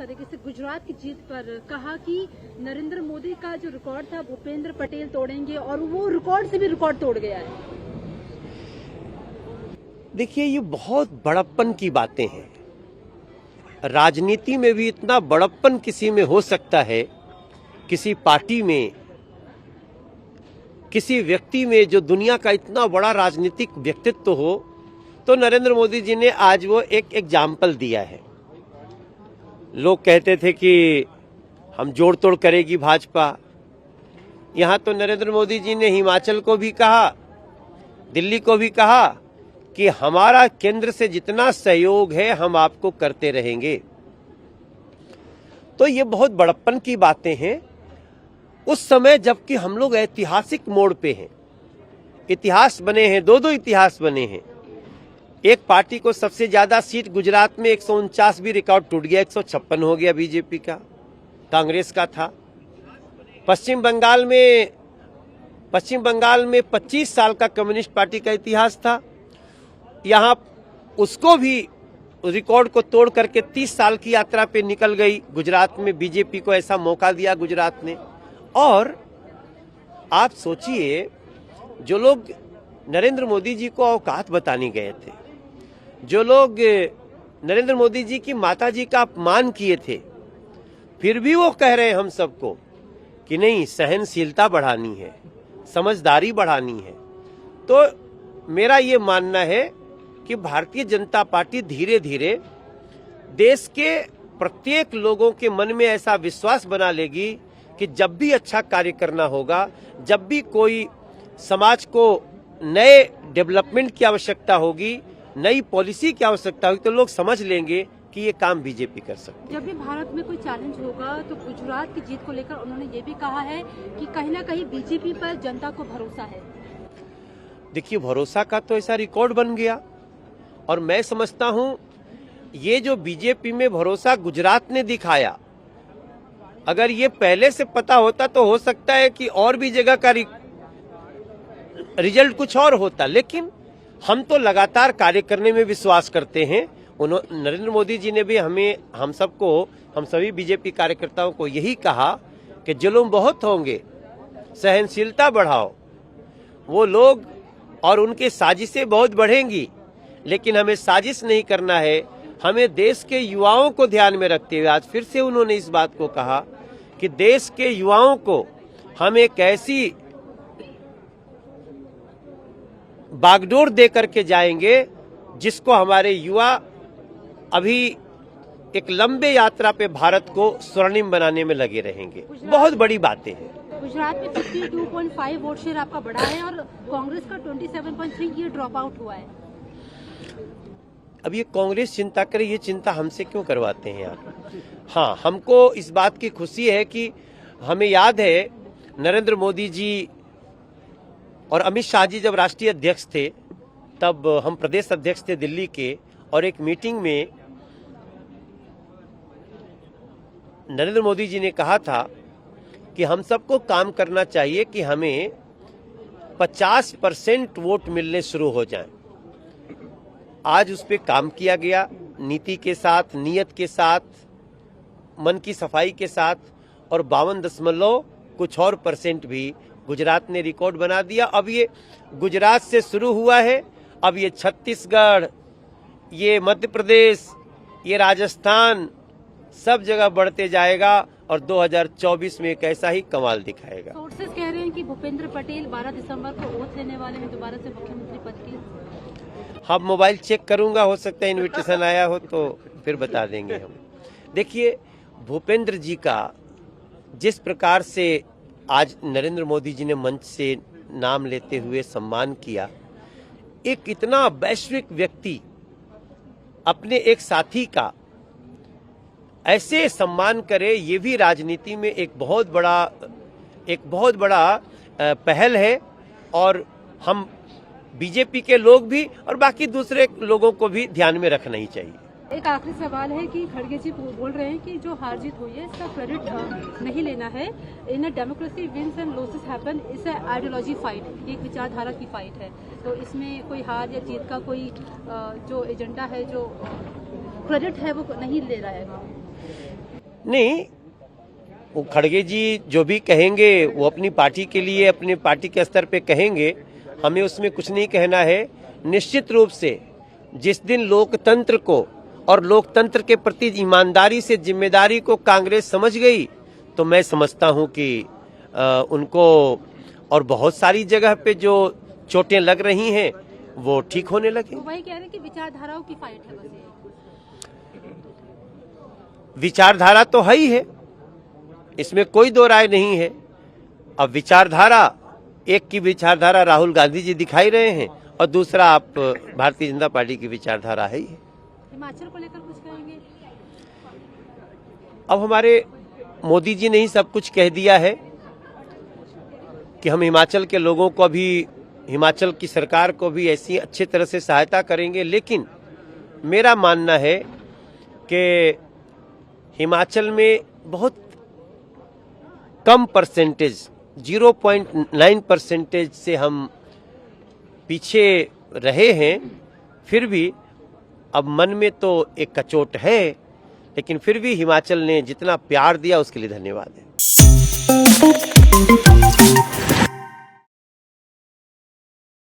तरीके से गुजरात की जीत पर कहा कि नरेंद्र मोदी का जो रिकॉर्ड था भूपेंद्र पटेल तोड़ेंगे और वो रिकॉर्ड से भी रिकॉर्ड तोड़ गया है। देखिए, ये बहुत बड़प्पन की बातें हैं। राजनीति में भी इतना बड़प्पन किसी में हो सकता है, किसी पार्टी में, किसी व्यक्ति में जो दुनिया का इतना बड़ा राजनीतिक व्यक्तित्व हो, तो नरेंद्र मोदी जी ने आज वो एक एग्जाम्पल दिया है। लोग कहते थे कि हम जोड़ तोड़ करेगी भाजपा। यहां तो नरेंद्र मोदी जी ने हिमाचल को भी कहा, दिल्ली को भी कहा कि हमारा केंद्र से जितना सहयोग है हम आपको करते रहेंगे। तो ये बहुत बड़प्पन की बातें हैं उस समय, जबकि हम लोग ऐतिहासिक मोड़ पे हैं। इतिहास बने हैं, दो इतिहास बने हैं। एक पार्टी को सबसे ज्यादा सीट गुजरात में 149 भी रिकॉर्ड टूट गया, 156 हो गया बीजेपी का, कांग्रेस का था। पश्चिम बंगाल में 25 साल का कम्युनिस्ट पार्टी का इतिहास था। यहां उसको भी रिकॉर्ड को तोड़ करके 30 साल की यात्रा पे निकल गई। गुजरात में बीजेपी को ऐसा मौका दिया गुजरात ने। और आप सोचिए, जो लोग नरेंद्र मोदी जी को औकात बताने गए थे, जो लोग नरेंद्र मोदी जी की माता जी का अपमान किए थे, फिर भी वो कह रहे हैं हम सबको कि नहीं, सहनशीलता बढ़ानी है, समझदारी बढ़ानी है। तो मेरा ये मानना है कि भारतीय जनता पार्टी धीरे धीरे देश के प्रत्येक लोगों के मन में ऐसा विश्वास बना लेगी कि जब भी अच्छा कार्य करना होगा, जब भी कोई समाज को नए डेवलपमेंट की आवश्यकता होगी, नई पॉलिसी की आवश्यकता होगी, तो लोग समझ लेंगे कि ये काम बीजेपी कर सकती है। जब भी भारत में कोई चैलेंज होगा तो गुजरात की जीत को लेकर उन्होंने ये भी कहा है कि कहीं ना कहीं बीजेपी पर जनता को भरोसा है। देखिए, भरोसा का तो ऐसा रिकॉर्ड बन गया। और मैं समझता हूं ये जो बीजेपी में भरोसा गुजरात ने दिखाया, अगर ये पहले से पता होता तो हो सकता है कि और भी जगह का रिजल्ट कुछ और होता। लेकिन हम तो लगातार कार्य करने में विश्वास करते हैं। नरेंद्र मोदी जी ने भी हम सभी बीजेपी कार्यकर्ताओं को यही कहा कि जुल्म बहुत होंगे, सहनशीलता बढ़ाओ। वो लोग और उनकी साजिशें बहुत बढ़ेंगी, लेकिन हमें साजिश नहीं करना है। हमें देश के युवाओं को ध्यान में रखते हुए आज फिर से उन्होंने इस बात को कहा कि देश के युवाओं को हम एक ऐसी बागडोर दे करके जाएंगे जिसको हमारे युवा अभी एक लंबे यात्रा पे भारत को स्वर्णिम बनाने में लगे रहेंगे। बहुत बड़ी बातें हैं। गुजरात में 52.5 वोट शेयर आपका बढ़ा है और कांग्रेस का 27.3 ये ड्रॉप आउट हुआ है। अब ये कांग्रेस चिंता करे, ये चिंता हमसे क्यों करवाते हैं आप? हाँ, हमको इस बात की खुशी है कि हमें याद है नरेंद्र मोदी जी और अमित शाह जी जब राष्ट्रीय अध्यक्ष थे, तब हम प्रदेश अध्यक्ष थे दिल्ली के, और एक मीटिंग में नरेंद्र मोदी जी ने कहा था कि हम सबको काम करना चाहिए कि हमें 50% वोट मिलने शुरू हो जाएं। आज उस पर काम किया गया, नीति के साथ, नियत के साथ, मन की सफाई के साथ, और 52 कुछ और % भी गुजरात ने रिकॉर्ड बना दिया। अब ये गुजरात से शुरू हुआ है, अब ये छत्तीसगढ़, ये मध्य प्रदेश, ये राजस्थान, सब जगह बढ़ते जाएगा और 2024 में एक ऐसा ही कमाल दिखाएगा। सोर्सेस कह रहे हैं कि भूपेंद्र पटेल 12 दिसंबर को ओथ लेने वाले हैं दोबारा से मुख्यमंत्री पद की। हम मोबाइल चेक करूंगा, हो सकता है इनविटेशन आया हो तो फिर बता देंगे हम। देखिए, भूपेंद्र जी का जिस प्रकार से आज नरेंद्र मोदी जी ने मंच से नाम लेते हुए सम्मान किया, एक इतना वैश्विक व्यक्ति अपने एक साथी का ऐसे सम्मान करे, ये भी राजनीति में एक बहुत बड़ा पहल है। और हम बीजेपी के लोग भी और बाकी दूसरे लोगों को भी ध्यान में रखना ही चाहिए। एक आखिरी सवाल है कि खड़गे जी बोल रहे हैं कि जो हार जीत हुई है इसका क्रेडिट नहीं लेना है। In democracy wins and losses happen, इस आइडियोलॉजी फाइट, एक विचारधारा की फाइट है। तो इसमें कोई हार या जीत का कोई जो एजेंडा है, जो क्रेडिट है, वो नहीं ले रहा है। नहीं, वो खड़गे जी जो भी कहेंगे वो अपनी पार्टी के लिए, अपनी पार्टी के स्तर पे कहेंगे, हमें उसमें कुछ नहीं कहना है। निश्चित रूप से जिस दिन लोकतंत्र को और लोकतंत्र के प्रति ईमानदारी से जिम्मेदारी को कांग्रेस समझ गई, तो मैं समझता हूं कि उनको और बहुत सारी जगह पे जो चोटें लग रही हैं वो ठीक होने लगे। तो वही कह रहे हैं कि विचारधाराओं की फाइट है बस ये। विचारधारा तो है ही है, इसमें कोई दो राय नहीं है। अब विचारधारा, एक की विचारधारा राहुल गांधी जी दिखाई रहे हैं और दूसरा आप भारतीय जनता पार्टी की विचारधारा है ही है। हिमाचल को लेकर कुछ कहेंगे? अब हमारे मोदी जी ने ही सब कुछ कह दिया है कि हम हिमाचल के लोगों को भी, हिमाचल की सरकार को भी ऐसी अच्छी तरह से सहायता करेंगे। लेकिन मेरा मानना है कि हिमाचल में बहुत कम परसेंटेज, 0.9% से हम पीछे रहे हैं। फिर भी अब मन में तो एक कचोट है, लेकिन फिर भी हिमाचल ने जितना प्यार दिया उसके लिए धन्यवाद है।